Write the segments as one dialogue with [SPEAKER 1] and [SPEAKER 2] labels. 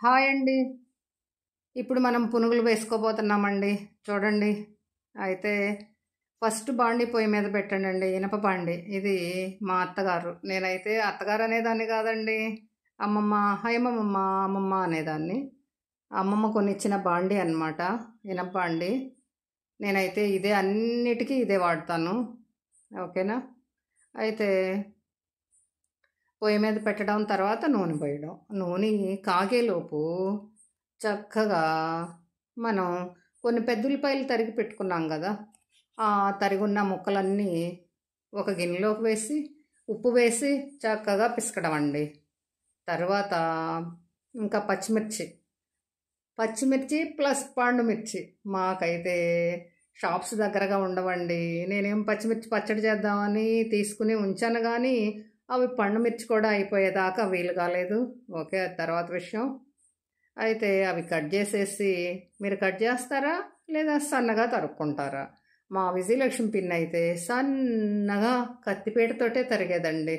[SPEAKER 1] Hi అండి. ఇప్పుడు మనం పునుగులు వేసుకోబోతున్నామండి. చూడండి. అయితే ఫస్ట్ బాండీ పొయ్యి మీద పెట్టానండి. ఇనప బాండీ. ఇది మా అత్తగారు. నేనైతే అత్తగారు అనేదాన్ని కాదండి. అమ్మమ్మ, హైమమ్మమ్మ, అమ్మమ్మ అనేదాన్ని. అమ్మమ్మ కొనిచ్చిన బాండీ అన్నమాట. ఇనప బాండీ. నేనైతే ఇదే అన్నిటికీ ఇదే వాడతాను. ఓకేనా? అయితే పొయ్యి మీద పెట్టడం తర్వాత నూనె పోయడం. నూనె కాగేలోపు చక్కగా మనం కొన్ని పెద్దుల్లిపాయలు తరిగి పెట్టుకున్నాం కదా, ఆ తరిగున్న ముక్కలన్నీ ఒక గిన్నెలోకి వేసి ఉప్పు వేసి చక్కగా పిసకడం అండి. తర్వాత ఇంకా పచ్చిమిర్చి ప్లస్ పండు మిర్చి. మాకైతే షాప్స్ దగ్గరగా ఉండవండి. నేనేం పచ్చిమిర్చి పచ్చడి చేద్దామని తీసుకుని ఉంచాను, కానీ అవి పండు మిర్చి కూడా అయిపోయేదాకా వీలు కాలేదు. ఓకే, తర్వాత విషయం. అయితే అవి కట్ చేసేసి, మీరు కట్ చేస్తారా లేదా సన్నగా తరుక్కుంటారా? మా విజయలక్ష్మి పిన్ అయితే సన్నగా కత్తిపీటతోటే తరిగేదండి,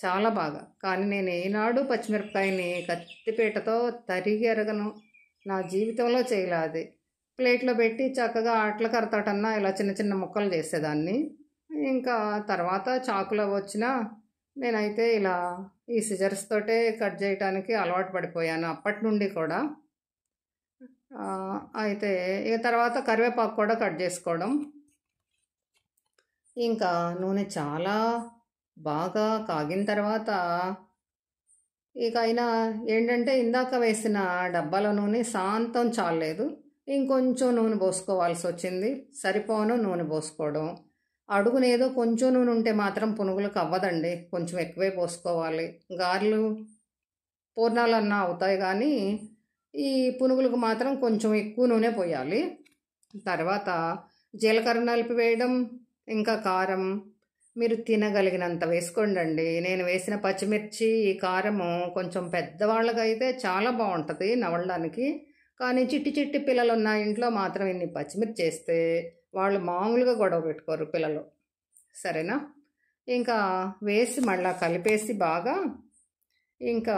[SPEAKER 1] చాలా బాగా. కానీ నేను ఏనాడు పచ్చిమిరపకాయని కత్తిపీటతో తరిగి ఎరగను, నా జీవితంలో చేయలే అది. ప్లేట్లో పెట్టి చక్కగా అట్ల కరతటన్నా ఇలా చిన్న చిన్న ముక్కలు చేసేదాన్ని. ఇంకా తర్వాత చాకులో వచ్చినా నేనైతే ఇలా ఈ సిజర్స్ తోటే కట్ చేయడానికి అలవాటు పడిపోయాను అప్పటి నుండి కూడా. అయితే ఇక తర్వాత కరివేపాకు కూడా కట్ చేసుకోవడం. ఇంకా నూనె చాలా బాగా కాగిన తర్వాత ఇక అయినా ఏంటంటే ఇందాక వేసిన డబ్బాలో నూనె శాంతం చాలలేదు, ఇంకొంచెం నూనె పోసుకోవాల్సి వచ్చింది. సరిపోను నూనె పోసుకోవడం. అడుగునేదో కొంచెం నూనె ఉంటే మాత్రం పునుగులకు అవ్వదండి, కొంచెం ఎక్కువే పోసుకోవాలి. గారెలు పూర్ణాలన్నా అవుతాయి, కానీ ఈ పునుగులకు మాత్రం కొంచెం ఎక్కువ నూనె పోయాలి. తర్వాత జీలకర్ర నలిపి వేయడం, ఇంకా కారం మీరు తినగలిగినంత వేసుకోండి. నేను వేసిన పచ్చిమిర్చి ఈ కారము కొంచెం పెద్దవాళ్ళకైతే చాలా బాగుంటుంది నవలడానికి, కానీ చిట్టి చిట్టి పిల్లలు ఉన్న ఇంట్లో మాత్రం ఇన్ని పచ్చిమిర్చి చేస్తే వాళ్ళు మామూలుగా గొడవ పెట్టుకోరు పిల్లలు. సరేనా? ఇంకా వేసి మళ్ళీ కలిపేసి బాగా ఇంకా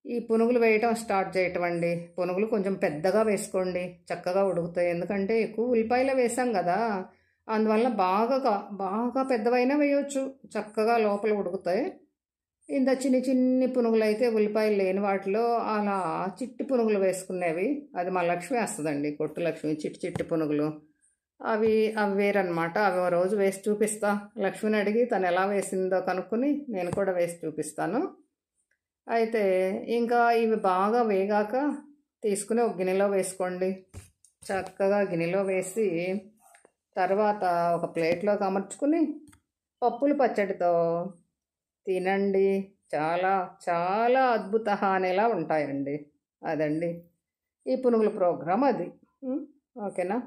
[SPEAKER 1] ఈ పునుగులు వేయటం స్టార్ట్ చేయటం అండి. పునుగులు కొంచెం పెద్దగా వేసుకోండి, చక్కగా ఉడుకుతాయి. ఎందుకంటే ఎక్కువ ఉల్లిపాయలు వేసాం కదా, అందువల్ల బాగా పెద్దవైనా వేయవచ్చు, చక్కగా లోపల ఉడుకుతాయి. ఇంత చిన్ని చిన్ని పునుగులు అయితే ఉల్లిపాయలు లేని వాటిలో అలా చిట్టి పునుగులు వేసుకునేవి, అది మా లక్ష్మి వేస్తుందండి, కొట్టు లక్ష్మి. చిట్టి చిట్టి పునుగులు అవి అవి వేరనమాట. అవి ఓ రోజు వేసి చూపిస్తా. లక్ష్మిని అడిగి తను ఎలా వేసిందో కనుక్కొని నేను కూడా వేసి చూపిస్తాను. అయితే ఇంకా ఇవి బాగా వేగాక తీసుకుని ఒక గిన్నెలో వేసుకోండి. చక్కగా గిన్నెలో వేసి తర్వాత ఒక ప్లేట్లోకి అమర్చుకుని పప్పుల పచ్చడితో తినండి. చాలా చాలా అద్భుత అనేలా ఉంటాయండి. అదండి ఈ పునుగుల ప్రోగ్రాం అది. ఓకేనా?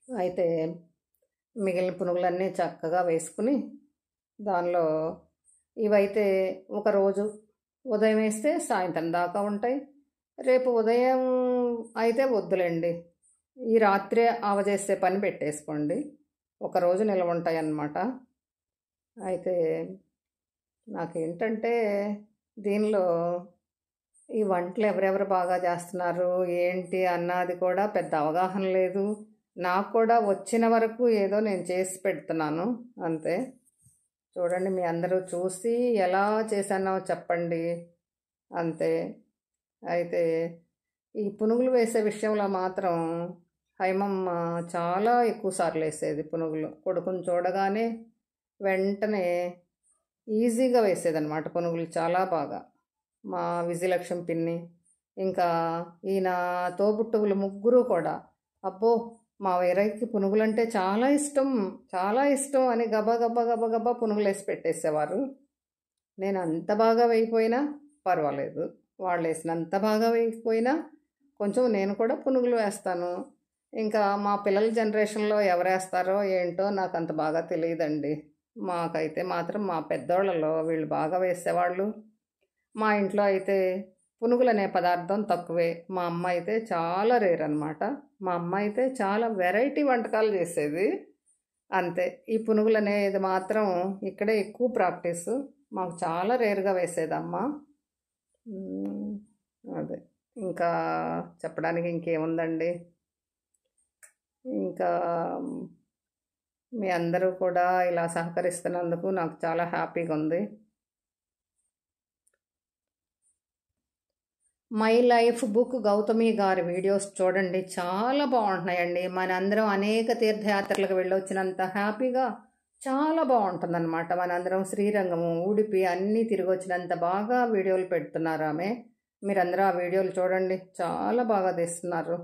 [SPEAKER 1] అయితే మిగిలిన పునుగులన్నీ చక్కగా వేసుకుని దానిలో ఇవైతే ఒకరోజు ఉదయం వేస్తే సాయంత్రం దాకా ఉంటాయి. రేపు ఉదయం అయితే వద్దులేండి, ఈ రాత్రే ఆవజేసే పని పెట్టేసుకోండి, ఒకరోజు నిల్వ ఉంటాయి అన్నమాట. అయితే నాకేంటంటే దీనిలో ఈ వంటలు ఎవరెవరు బాగా చేస్తున్నారు ఏంటి అన్నది కూడా పెద్ద అవగాహన లేదు. నాకు కూడా వచ్చిన వరకు ఏదో నేను చేసి పెడుతున్నాను అంతే. చూడండి, మీ అందరూ చూసి ఎలా చేశానో చెప్పండి అంతే. అయితే ఈ పునుగులు వేసే విషయంలో మాత్రం హైమమ్మ చాలా ఎక్కువ సార్లు వేసేది పునుగులు. కొడుకుని చూడగానే వెంటనే ఈజీగా వేసేదన్నమాట పునుగులు, చాలా బాగా. మా విజయలక్ష్మి పిన్ని ఇంకా ఈయన తోబుట్టువులు ముగ్గురు కూడా, అబ్బో మా వీరయ్యకి పునుగులంటే చాలా ఇష్టం, చాలా ఇష్టం అని గబా గబా గబా గబా పునుగులు వేసి పెట్టేసేవారు. నేను అంత బాగా వేయిపోయినా పర్వాలేదు, వాళ్ళు వేసినంత బాగా వేయకపోయినా కొంచెం నేను కూడా పునుగులు వేస్తాను. ఇంకా మా పిల్లల జనరేషన్లో ఎవరు వేస్తారో ఏంటో నాకు అంత బాగా తెలియదండి. మాకైతే మాత్రం మా పెద్దోళ్ళలో వీళ్ళు బాగా వేసేవాళ్ళు. మా ఇంట్లో అయితే పునుగులు అనే పదార్థం తక్కువే. మా అమ్మ అయితే చాలా రేర్ అనమాట. మా అమ్మ అయితే చాలా వెరైటీ వంటకాలు చేసేది అంతే. ఈ పునుగులు అనేది మాత్రం ఇక్కడే ఎక్కువ ప్రాక్టీసు, మాకు చాలా రేరుగా వేసేదమ్మ. అదే ఇంకా చెప్పడానికి ఇంకేముందండి. ఇంకా మీ అందరూ కూడా ఇలా సహకరిస్తున్నందుకు నాకు చాలా హ్యాపీగా ఉంది. మై లైఫ్ బుక్ గౌతమి గారి వీడియోస్ చూడండి, చాలా బాగుంటున్నాయండి. మనందరం అనేక తీర్థయాత్రలకు వెళ్ళొచ్చినంత హ్యాపీగా చాలా బాగుంటుందన్నమాట. మనందరం శ్రీరంగము, ఉడిపి అన్నీ తిరిగి వచ్చినంత బాగా వీడియోలు పెడుతున్నారు ఆమె. మీరందరూ ఆ వీడియోలు చూడండి, చాలా బాగా తీస్తున్నారు.